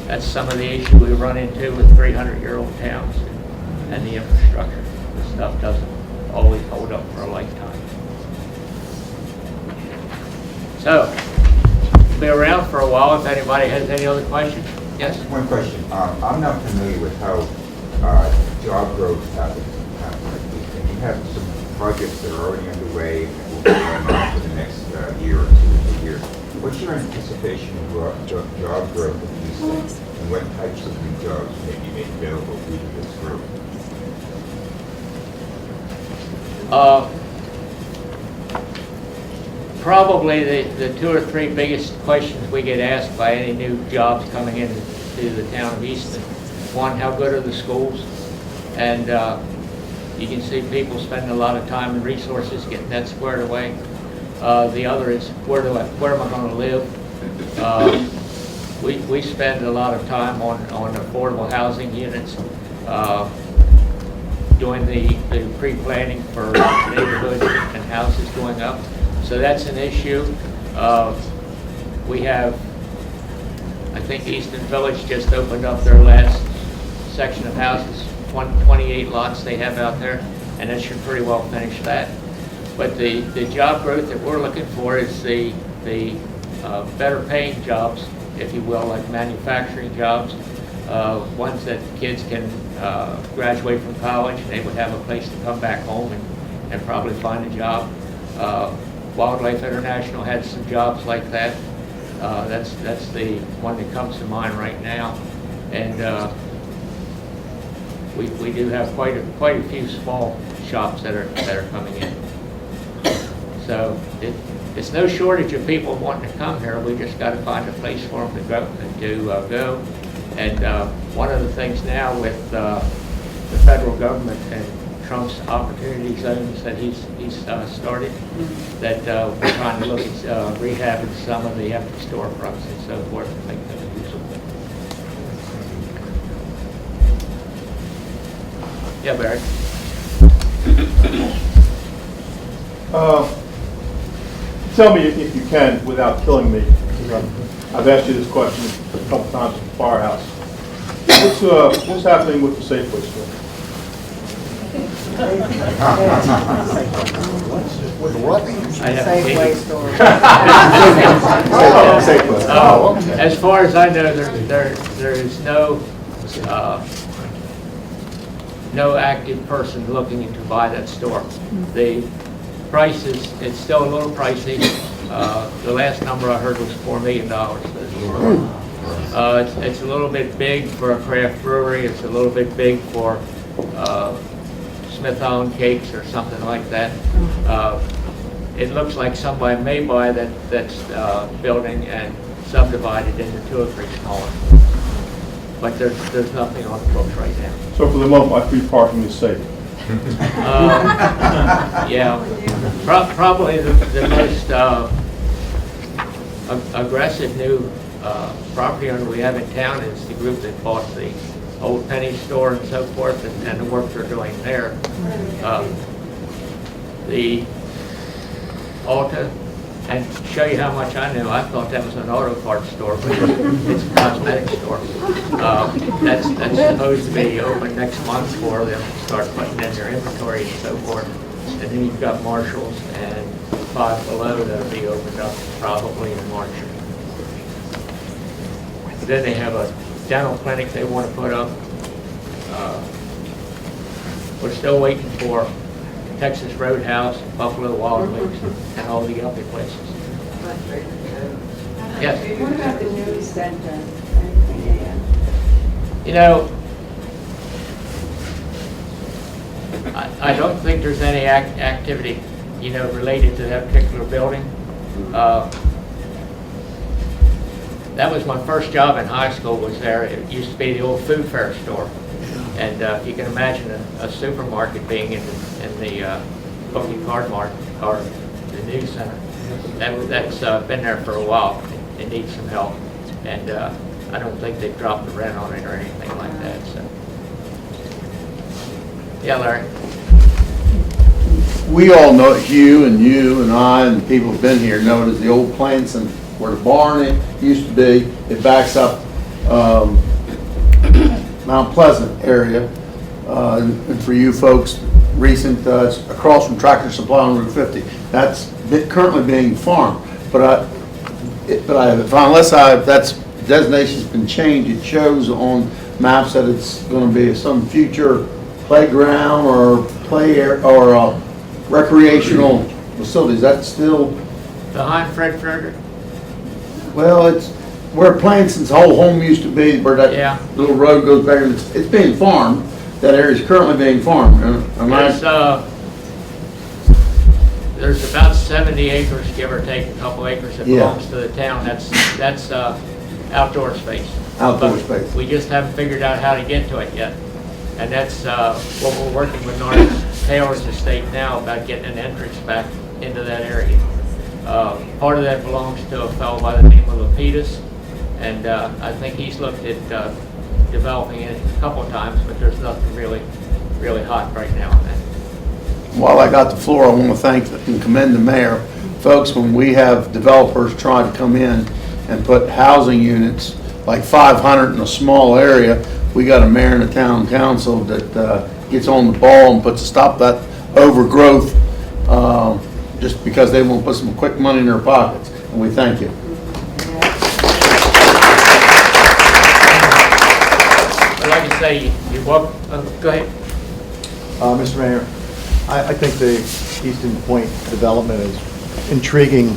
That's some of the issue we run into with 300-year-old towns and the infrastructure. This stuff doesn't always hold up for a lifetime. So, be around for a while if anybody has any other questions. Yes? One question. I'm not familiar with how job growth happens. And you have some projects that are already underway and will be going on for the next year or 2 years. What's your anticipation of job growth of these things? And what types of new jobs may be made available due to this growth? Probably the 2 or 3 biggest questions we get asked by any new jobs coming into the town of Easton. One, how good are the schools? And you can see people spending a lot of time and resources getting that squared away. The other is where am I going to live? We spend a lot of time on affordable housing units, doing the pre-planning for neighborhoods and houses going up. So that's an issue. We have I think Easton Village just opened up their last section of houses, 28 lots they have out there, and that should pretty well finish that. But the job growth that we're looking for is the better paying jobs, if you will, like manufacturing jobs, ones that kids can graduate from college and they would have a place to come back home and probably find a job. Wildlife International had some jobs like that. That's the one that comes to mind right now. And we do have quite a few small shops that are coming in. So it's no shortage of people wanting to come here. We just got to find a place for them to go. And one of the things now with the federal government and Trump's opportunity zones that he's started, that we're trying to look at rehabbing some of the empty storefronts and so forth to make them usable. Yeah, Barry. Tell me if you can, without killing me, because I've asked you this question a couple times at the firehouse. What's happening with the Safeway store? With what? I have Safeway store. As far as I know, there is no active person looking to buy that store. The price it's still a little pricey. The last number I heard was $4 million. It's a little bit big for a craft brewery. It's a little bit big for Smith-owned cakes or something like that. It looks like somebody may buy that's building and subdivide it into 2 or 3 smaller. But there's nothing on the books right now. So for the moment, my free parking is safe. Yeah, probably the most aggressive new property owner we have in town is the group that bought the old penny store and so forth, and the work they're doing there. The Alta, and show you how much I knew, I thought that was an auto parts store, but it's a cosmetic store. That's supposed to be open next month for them to start putting in their inventory and so forth. And then you've got Marshalls and Five Below that'll be opened up probably in March. Then they have a dental clinic they want to put up. We're still waiting for Texas Roadhouse, Buffalo Wild Wings, and all the other places. Yes? What about the news center? You know, I don't think there's any activity, you know, related to that particular building. That was my first job in high school, was there. It used to be the old food fair store. And you can imagine a supermarket being in the Bookie Card Mart or the news center. That's been there for a while. It needs some help. And I don't think they've dropped the rent on it or anything like that. So, yeah, Larry. We all know it, you and I and people who've been here know it as the old plants and where the barn it used to be. It backs up Mount Pleasant area. And for you folks, recent, it's across from Tractor Supply on Route 50. That's currently being farmed. Unless that's designation's been changed, it shows on maps that it's going to be some future playground or play area or recreational facilities. That's still Behind Fred Frederick? well, it's where Planson's whole home used to be, where that little road goes back. It's being farmed. That area is currently being farmed. There's about 70 acres, give or take a couple acres, that belongs to the town. That's outdoor space. Outdoor space. We just haven't figured out how to get to it yet. And that's what we're working with North Taylor's estate now about getting an entrance back into that area. Part of that belongs to a fellow by the name of Lapidus, and I think he's looked at developing it a couple of times, but there's nothing really hot right now on that. While I got the floor, I want to thank and commend the mayor. Folks, when we have developers try to come in and put housing units like 500 in a small area, we got a mayor and a town council that gets on the ball and puts a stop to that overgrowth, just because they want to put some quick money in their pockets, and we thank you. I'd like to say, you're welcome, go ahead. Mr. Mayor, I think the Easton Point development is intriguing,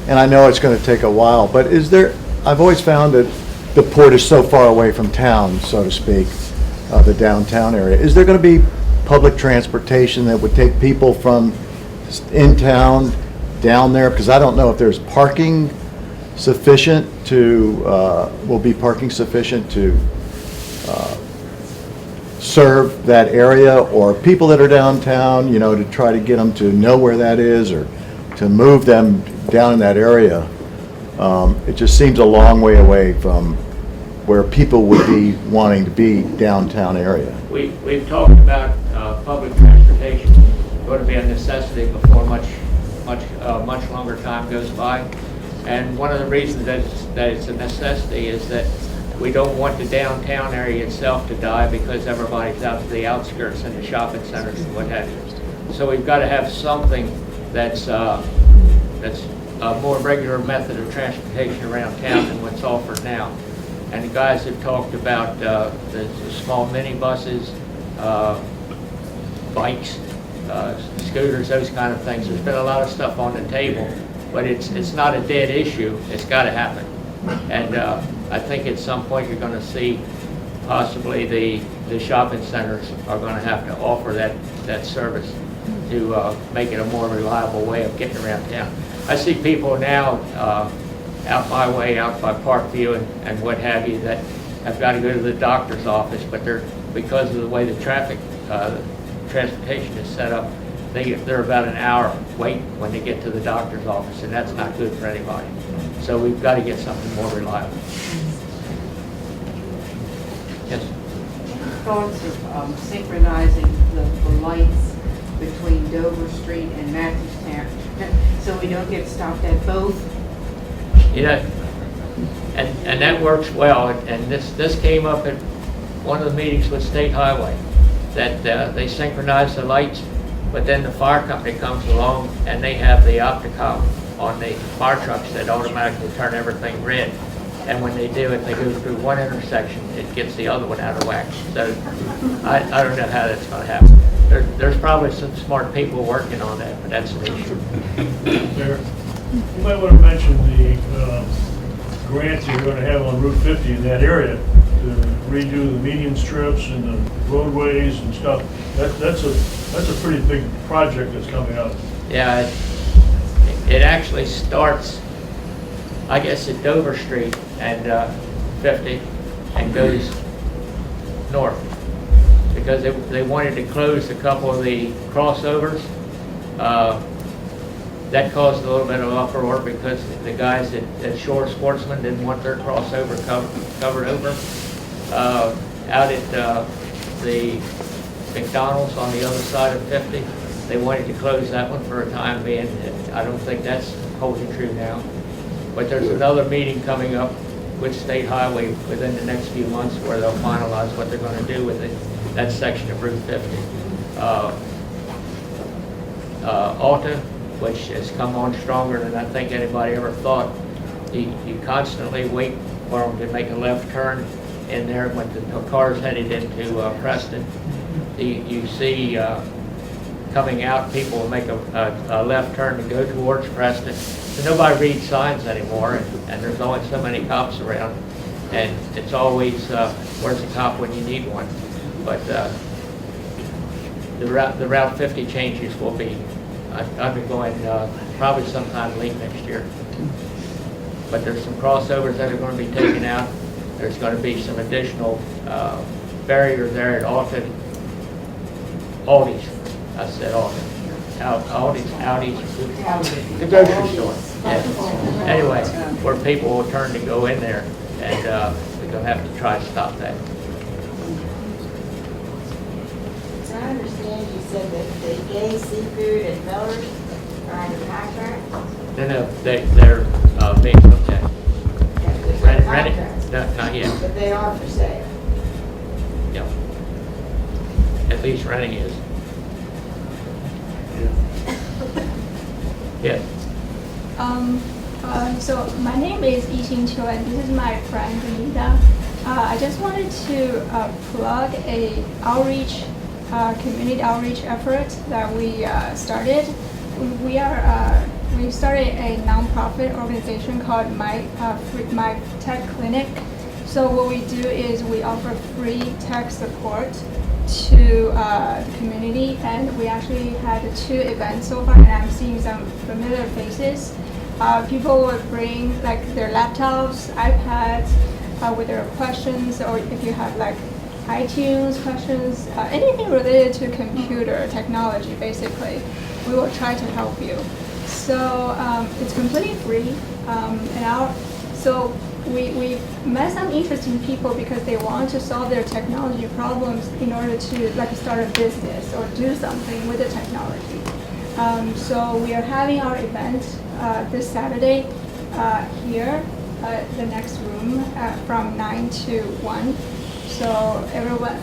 and I know it's going to take a while, but is there, I've always found that the port is so far away from town, so to speak, the downtown area. Is there going to be public transportation that would take people from in town down there? Because I don't know if there's parking sufficient to, will be parking sufficient to serve that area, or people that are downtown, you know, to try to get them to know where that is, or to move them down in that area. It just seems a long way away from where people would be wanting to be downtown area. We've talked about public transportation going to be a necessity before much longer time goes by. And one of the reasons that it's a necessity is that we don't want the downtown area itself to die because everybody's out to the outskirts and the shopping centers and what have you. So we've got to have something that's a more regular method of transportation around town than what's offered now. And the guys have talked about the small minibuses, bikes, scooters, those kind of things. There's been a lot of stuff on the table, but it's not a dead issue. It's got to happen. And I think at some point you're going to see possibly the shopping centers are going to have to offer that service to make it a more reliable way of getting around town. I see people now out my way, out by Parkview and what have you, that have got to go to the doctor's office, but because of the way the transportation is set up, they're about an hour wait when they get to the doctor's office, and that's not good for anybody. So we've got to get something more reliable. Yes? Thoughts of synchronizing the lights between Dover Street and Matthewstown, so we don't get stopped at both? Yeah, and that works well, and this came up at one of the meetings with State Highway, that they synchronize the lights, but then the fire company comes along and they have the opticom on the fire trucks that automatically turn everything red. And when they do it, they go through one intersection, it gets the other one out of whack. So I don't know how that's going to happen. There's probably some smart people working on that, but that's an issue. Mayor, you might want to mention the grants you're going to have on Route 50 in that area to redo the median strips and the roadways and stuff. That's a pretty big project that's coming up. Yeah, it actually starts, I guess, at Dover Street and 50 and goes north, because they wanted to close a couple of the crossovers. That caused a little bit of uproar because the guys at Shore Sportsman didn't want their crossover covered over. Out at the McDonald's on the other side of 50, they wanted to close that one for a time being. I don't think that's holding true now. But there's another meeting coming up with State Highway within the next few months where they'll finalize what they're going to do with it, that section of Route 50. Alta, which has come on stronger than I think anybody ever thought. You constantly wait for them to make a left turn in there when the car's headed into Preston. You see coming out, people will make a left turn to go towards Preston. So nobody reads signs anymore, and there's only so many cops around, and it's always where's the cop when you need one. But the Route 50 changes will be, I've been going probably sometime late next year. But there's some crossovers that are going to be taken out. There's going to be some additional barriers there at Aldi's. I said Aldi's. Aldi's. The grocery store. Yeah. Anyway, where people will turn to go in there, and we're going to have to try to stop that. So I understand you said that the Gay Seafood and Millers are under contract? No, they're being looked at. There's no Ready? contracts. Not yet. But they are for sale. Yep. At least renting is. Yeah. So my name is Easton and this is my friend Anita. I just wanted to plug a outreach, community outreach effort that we started. We started a nonprofit organization called My Tech Clinic. So what we do is we offer free tech support to the community, and we actually had 2 events so far, and I'm seeing some familiar faces. People would bring like their laptops, iPads with their questions, or if you have like iTunes questions, anything related to computer technology, basically, we will try to help you. So it's completely free, so we met some interesting people because they want to solve their technology problems in order to like start a business or do something with the technology. So we are having our event this Saturday here, the next room from 9 to 1. So everyone,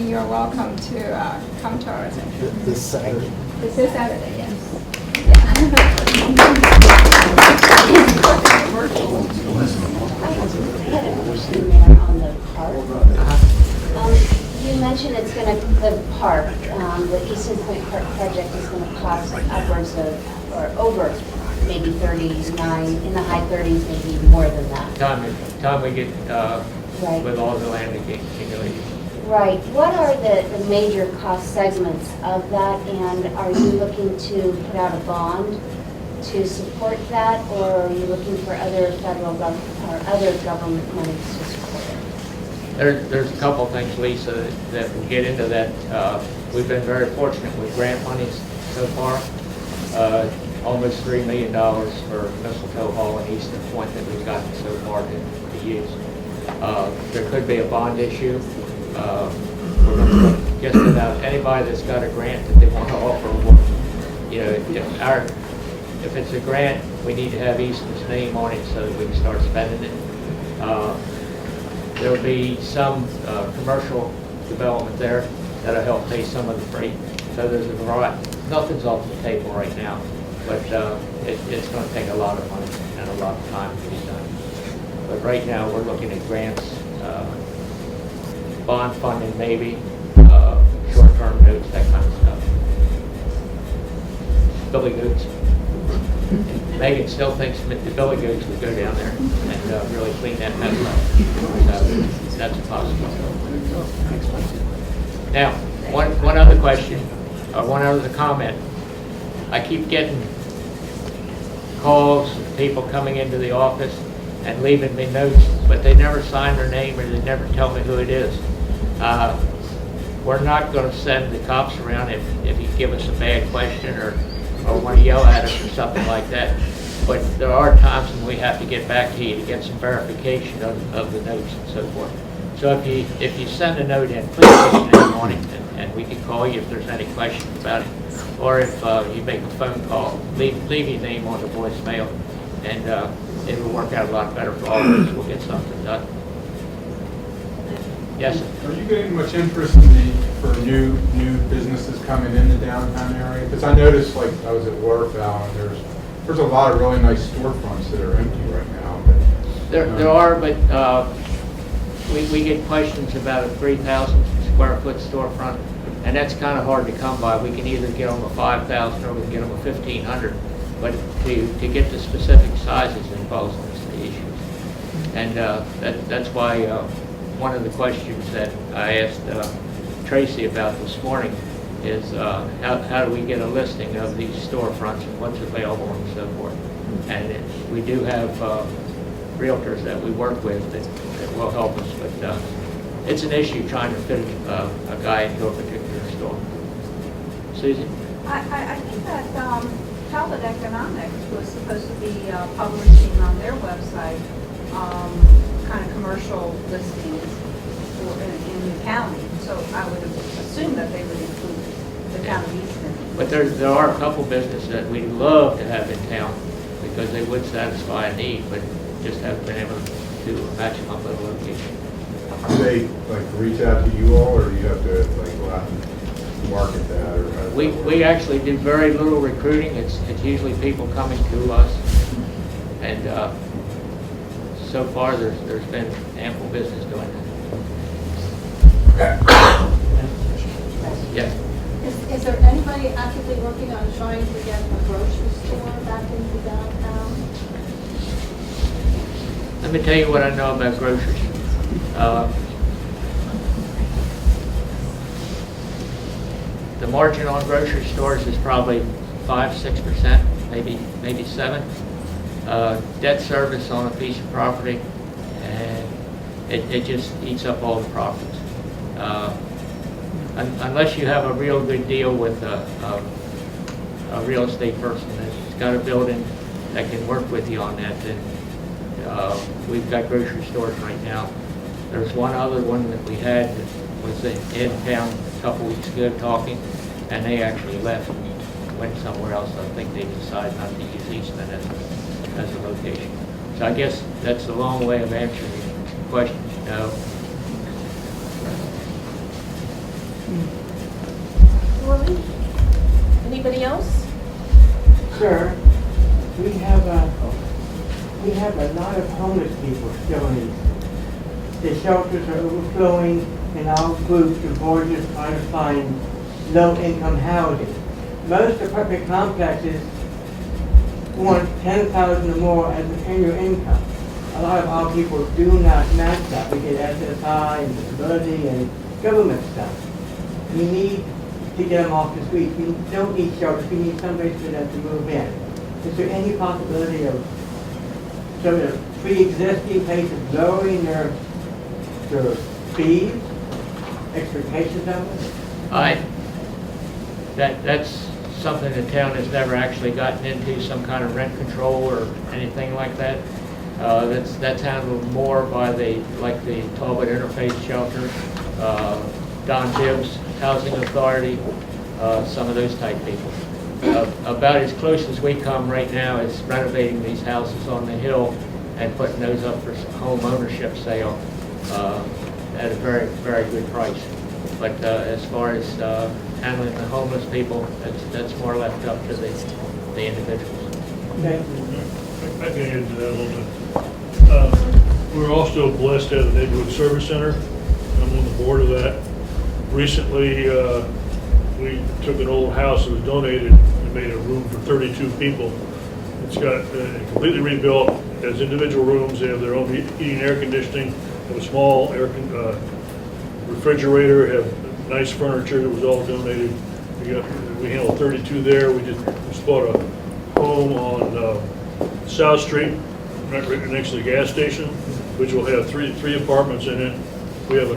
you're welcome to come to our event. This Saturday. This Saturday, yes. On the park. You mentioned it's going to, the park, the Easton Point Park project is going to cost upwards of, or over, maybe 39, in the high 30s, maybe more than that. Time we get Right. with all the land accumulated. Right. What are the major cost segments of that, and are you looking to put out a bond to support that, or are you looking for other federal government or other government monies to support it? There's a couple things, Lisa, that will get into that. We've been very fortunate with grant monies so far. Almost $3 million for Mistletoe Hall and Easton Point that we've gotten so far to use. There could be a bond issue. We're going to look just about anybody that's got a grant that they want to offer. You know, if it's a grant, we need to have Easton's name on it so that we can start spending it. There'll be some commercial development there that'll help pay some of the freight. So there's a variety. Nothing's off the table right now, but it's going to take a lot of money and a lot of time to be done. But right now, we're looking at grants, bond funding maybe, short-term notes, that kind of stuff. Billy Goats. Megan still thinks the Billy Goats would go down there and really clean that mess up. So that's a possibility. Now, one other question, or one other comment. I keep getting calls of people coming into the office and leaving me notes, but they never sign their name or they never tell me who it is. We're not going to send the cops around if you give us a bad question or want to yell at us or something like that. But there are times when we have to get back to you to get some verification of the notes and so forth. So if you send a note in, please put your name on it, and we can call you if there's any questions about it. Or if you make a phone call, leave your name on the voicemail, and it will work out a lot better for all of us. We'll get something done. Yes, sir. Are you getting much interest for new businesses coming in the downtown area? Because I noticed, like, I was at Waterfowl, and there's a lot of really nice storefronts that are empty right now. But, there are, but we get questions about a 3,000 square foot storefront, and that's kind of hard to come by. We can either get them a 5,000 or we can get them a 1,500, but to get the specific sizes involves the issues. And that's why one of the questions that I asked Tracy about this morning is how do we get a listing of these storefronts and what's available and so forth. And we do have realtors that we work with that will help us, but it's an issue trying to fit a guy into a particular store. Susie? I think that Talbot Economics was supposed to be publishing on their website kind of commercial listings in the county. So I would assume that they would include the town of Easton. But there are a couple businesses that we'd love to have in town because they would satisfy a need, but just haven't been able to to Matching Little location. Do they like reach out to you all, or do you have to like go out and market that, or how does that work? We actually do very little recruiting. It's usually people coming to us, and so far there's been ample business doing that. Yes. Is there anybody actively working on trying to get a grocery store back into downtown? Let me tell you what I know about groceries. The margin on grocery stores is probably 5-6%, maybe 7. Debt service on a piece of property, and it just eats up all the profits. Unless you have a real good deal with a real estate person that's got a building that can work with you on that, then we've got grocery stores right now. There's one other one that we had that was in town a couple weeks ago talking, and they actually left and went somewhere else. I think they decided not to use Easton as a location. So I guess that's a long way of answering your question. No. Willey? Anybody else? Sir, we have a lot of homeless people still in Easton. The shelters are overflowing, and our groups of boarders try to find low-income housing. Most apartment complexes want $10,000 or more as an annual income. A lot of our people do not match that. We get SSI and disability and government stuff. We need to get them off the street. We don't need shelters. We need someplace for them to move in. Is there any possibility of sort of pre-existing places lowering their fees, expectations of it? That's something the town has never actually gotten into, some kind of rent control or anything like that. That's handled more by the Talbot Interfaith Shelter, Don Gibbs Housing Authority, some of those type people. About as close as we come right now is renovating these houses on the hill and putting those up for home ownership sale at a very, very good price. But as far as handling the homeless people, that's more left up to the individuals. Thank you. I can add to that a little bit. We're also blessed to have the Neighborhood Service Center. I'm on the board of that. Recently, we took an old house that was donated and made a room for 32 people. It's got completely rebuilt, has individual rooms, they have their own heating, air conditioning, have a small refrigerator, have nice furniture that was all donated. We handled 32 there. We just bought a home on South Street, right next to the gas station, which will have three apartments in it. We have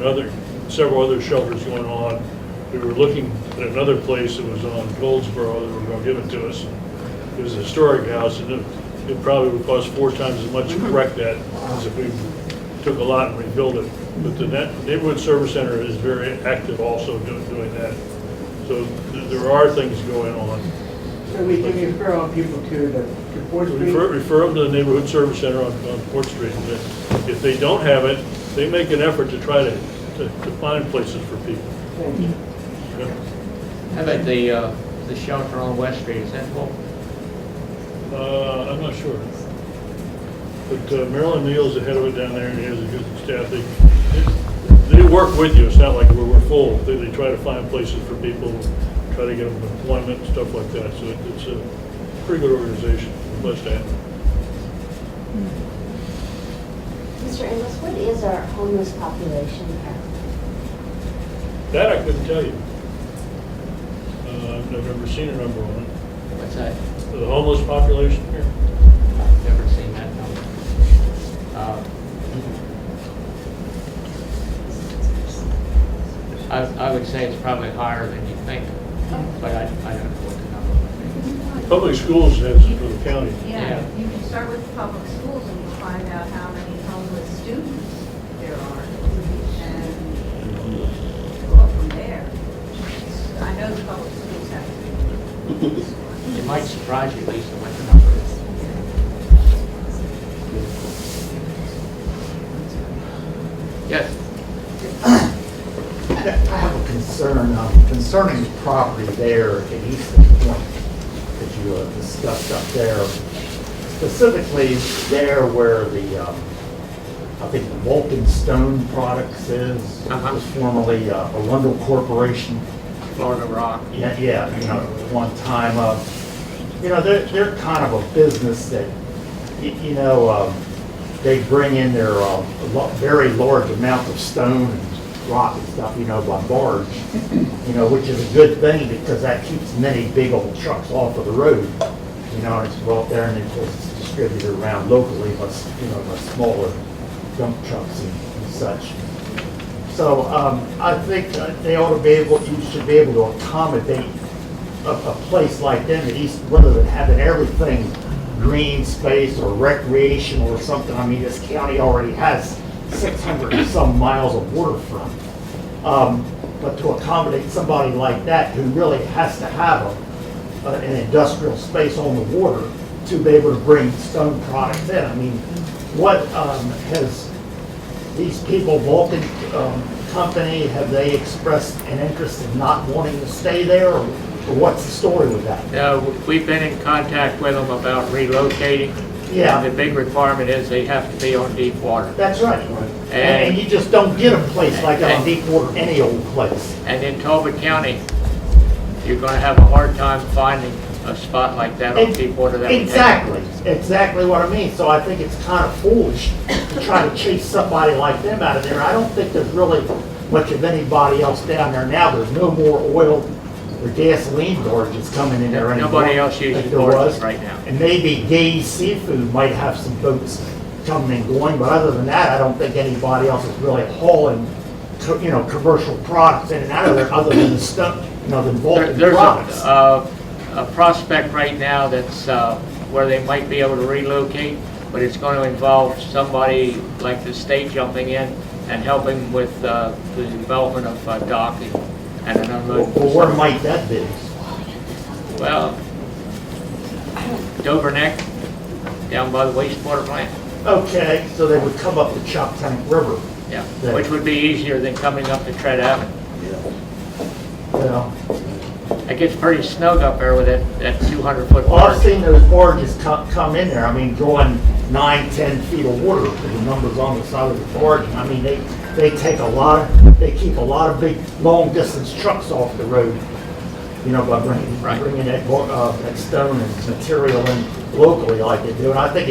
several other shelters going on. We were looking at another place that was on Goldsboro that were going to give it to us. It was a historic house, and it probably would cost 4 times as much to correct that as if we took a lot and rebuilt it. But the Neighborhood Service Center is very active also doing that. So there are things going on. So we can refer on people to Port Street? Refer them to the Neighborhood Service Center on Port Street. If they don't have it, they make an effort to try to find places for people. Thank you. Yeah. How about the shelter on West Street? Is that full? I'm not sure. But Marilyn Neal's the head of it down there, and he has a good staff. They work with you. It's not like we're full. They try to find places for people, try to get them employment and stuff like that. So it's a pretty good organization. We're blessed to have it. Mr. Amos, what is our homeless population here? That I couldn't tell you. I've never seen a number on it. What's that? The homeless population here? I've never seen that number. I would say it's probably higher than you think, but I don't know what the number would be. Public schools has for the county. Yeah, you can start with public schools and you'll find out how many homeless students there are. And go from there. I know the public schools have to. It might surprise you, Lisa, what the number is. Yes. I have a concern concerning the property there at Easton Point that you discussed up there. Specifically there where the, I think the Vulcan Stone Products is, was formerly Arundel Corporation. Florida Rock. Yeah, at one time. They're kind of a business that, they bring in their very large amounts of stone and rock and stuff, by barge, which is a good thing because that keeps many big old trucks off of the road. And it's brought there and it's distributed around locally, but, by smaller dump trucks and such. So I think they ought to be able, you should be able to accommodate a place like them at East, rather than having everything green space or recreational or something. I mean, this county already has 600 and some miles of waterfront. But to accommodate somebody like that who really has to have an industrial space on the water to be able to bring stone products in. I mean, what has these people, Vulcan Company, have they expressed an interest in not wanting to stay there, or what's the story with that? No, we've been in contact with them about relocating. Yeah. And the big requirement is they have to be on deep water. That's right. And you just don't get a place like that on deep water, any old place. And in Talbot County, you're going to have a hard time finding a spot like that on deep water. That Exactly what I mean. So I think it's kind of foolish to try to chase somebody like them out of there. I don't think there's really much of anybody else down there now. There's no more oil or gasoline barges coming in there anymore. Nobody else uses barges right now. And maybe Gaze Seafood might have some boats coming and going, but other than that, I don't think anybody else is really hauling, commercial products in and out of there, other than the stuff, the Vulcan products. There's a prospect right now that's where they might be able to relocate, but it's going to involve somebody like the state jumping in and helping with the development of docking and an unloading. Well, where might that be? Well, Dover Neck, down by the wastewater plant. Okay, so they would come up the Chop Tank River. Yeah, which would be easier than coming up to Tread Avenue. Yeah. It gets pretty snug up there with that 200-foot Well, I've barge. seen those barges come in there, I mean, drawing 9-10 feet of water, the numbers on the side of the barge. I mean, they keep a lot of big, long-distance trucks off the road, by bringing that stone and material in locally like they do. And I think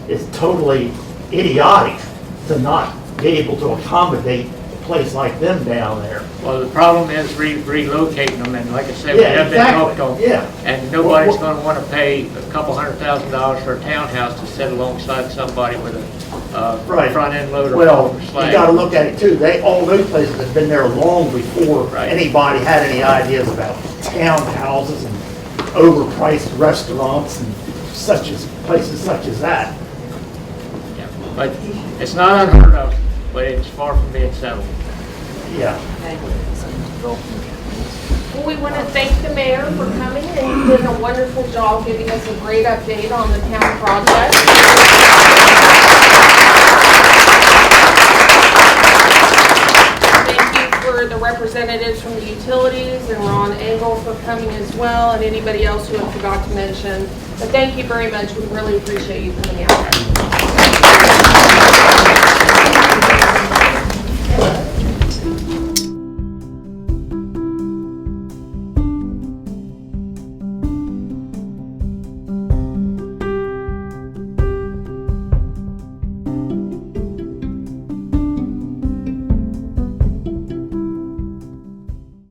it's totally idiotic to not be able to accommodate a place like them down there. Well, the problem is relocating them, and like I said, we have been talked on. Yeah. And nobody's going to want to pay a couple $100,000 for a townhouse to sit alongside somebody with a front end loader. Well, you got to look at it too. All those places have been there long before anybody had any ideas about townhouses and overpriced restaurants and places such as that. Yeah, but it's not unheard of, but it's far from being settled. Yeah. Well, we want to thank the mayor for coming and doing a wonderful job giving us a great update on the town project. Thank you for the representatives from the utilities and Ron Engel for coming as well, and anybody else who I forgot to mention. But thank you very much. We really appreciate you coming out.